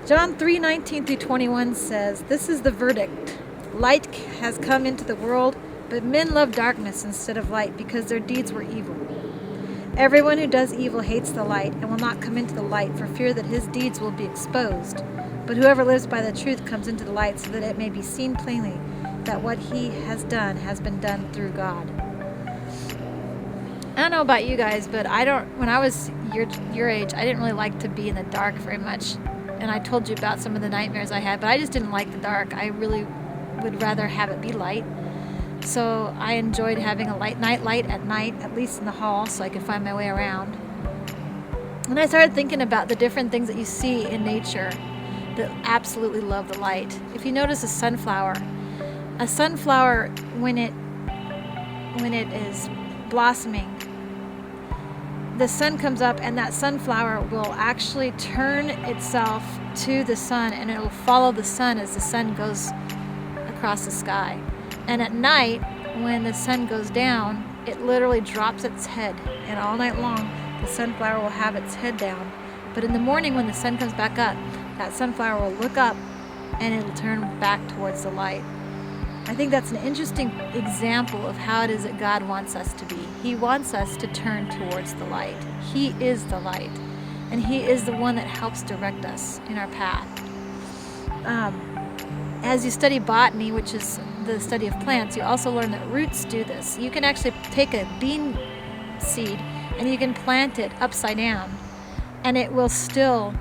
John 3:19 through 21 says, "This is the verdict. Light has come into the world, but men love darkness instead of light because their deeds were evil. Everyone who does evil hates the light and will not come into the light for fear that his deeds will be exposed. But whoever lives by the truth comes into the light so that it may be seen plainly that what he has done has been done through God." I don't know about you guys, but when I was your age, I didn't really like to be in the dark very much. And I told you about some of the nightmares I had, but I just didn't like the dark. I really would rather have it be light. So I enjoyed having a night light at night, at least in the hall, so I could find my way around. And I started thinking about the different things that you see in nature that absolutely love the light. If you notice a sunflower when it is blossoming, the sun comes up and that sunflower will actually turn itself to the sun, and it will follow the sun as the sun goes across the sky. And at night, when the sun goes down, it literally drops its head, and all night long the sunflower will have its head down. But in the morning, when the sun comes back up, that sunflower will look up and it'll turn back towards the light. I think that's an interesting example of how it is that God wants us to be. He wants us to turn towards the light. He is the light, and He is the one that helps direct us in our path. As you study botany, which is the study of plants, you also learn that roots do this. You can actually take a bean seed and you can plant it upside down, and it will still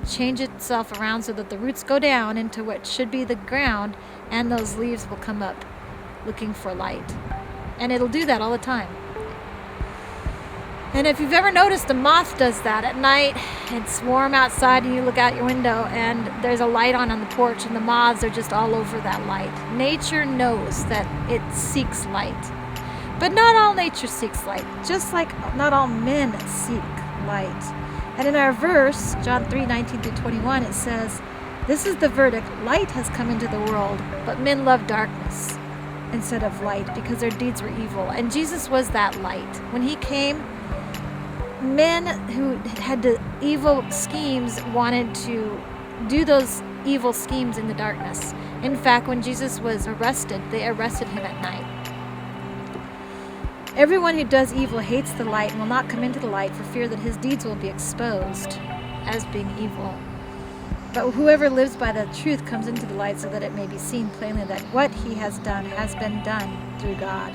change itself around so that the roots go down into what should be the ground, and those leaves will come up looking for light. And it'll do that all the time. And if you've ever noticed, a moth does that at night. It's warm outside and you look out your window and there's a light on the porch, and the moths are just all over that light. Nature knows that it seeks light. But not all nature seeks light, just like not all men seek light. And in our verse, John 3:19 through 21, it says, "This is the verdict. Light has come into the world, but men love darkness instead of light because their deeds were evil." And Jesus was that light. When He came, men who had the evil schemes wanted to do those evil schemes in the darkness. In fact, when Jesus was arrested, they arrested Him at night. Everyone who does evil hates the light and will not come into the light for fear that his deeds will be exposed as being evil. But whoever lives by the truth comes into the light so that it may be seen plainly that what he has done has been done through God.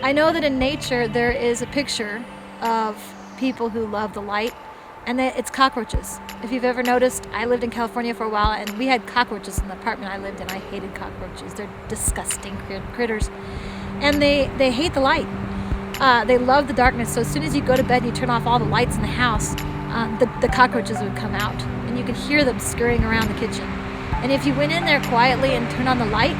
I know that in nature there is a picture of people who love the light, and that it's cockroaches. If you've ever noticed, I lived in California for a while, and we had cockroaches in the apartment I lived in. I hated cockroaches. They're disgusting critters. And they hate the light. They love the darkness. So as soon as you go to bed and you turn off all the lights in the house, the cockroaches would come out, and you could hear them scurrying around the kitchen. And if you went in there quietly and turned on the light,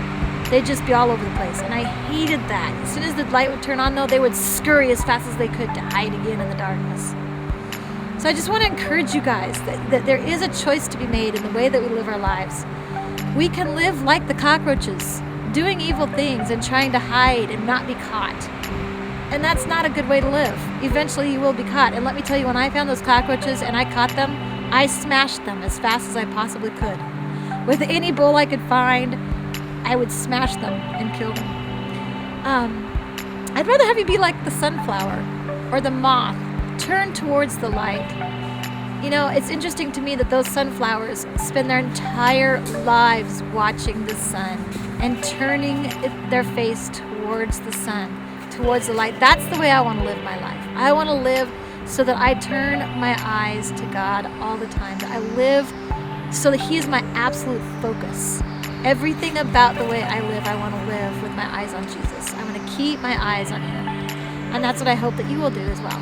they'd just be all over the place. And I hated that. As soon as the light would turn on, though, they would scurry as fast as they could to hide again in the darkness. So I just want to encourage you guys that there is a choice to be made in the way that we live our lives. We can live like the cockroaches, doing evil things and trying to hide and not be caught. And that's not a good way to live. Eventually you will be caught. And let me tell you, when I found those cockroaches and I caught them, I smashed them as fast as I possibly could. With any bowl I could find, I would smash them and kill them. I'd rather have you be like the sunflower or the moth. Turn towards the light. You know, it's interesting to me that those sunflowers spend their entire lives watching the sun and turning their face towards the sun, towards the light. That's the way I want to live my life. I want to live so that I turn my eyes to God all the time. That I live so that He is my absolute focus. Everything about the way I live, I want to live with my eyes on Jesus. I want to keep my eyes on Him. And that's what I hope that you will do as well.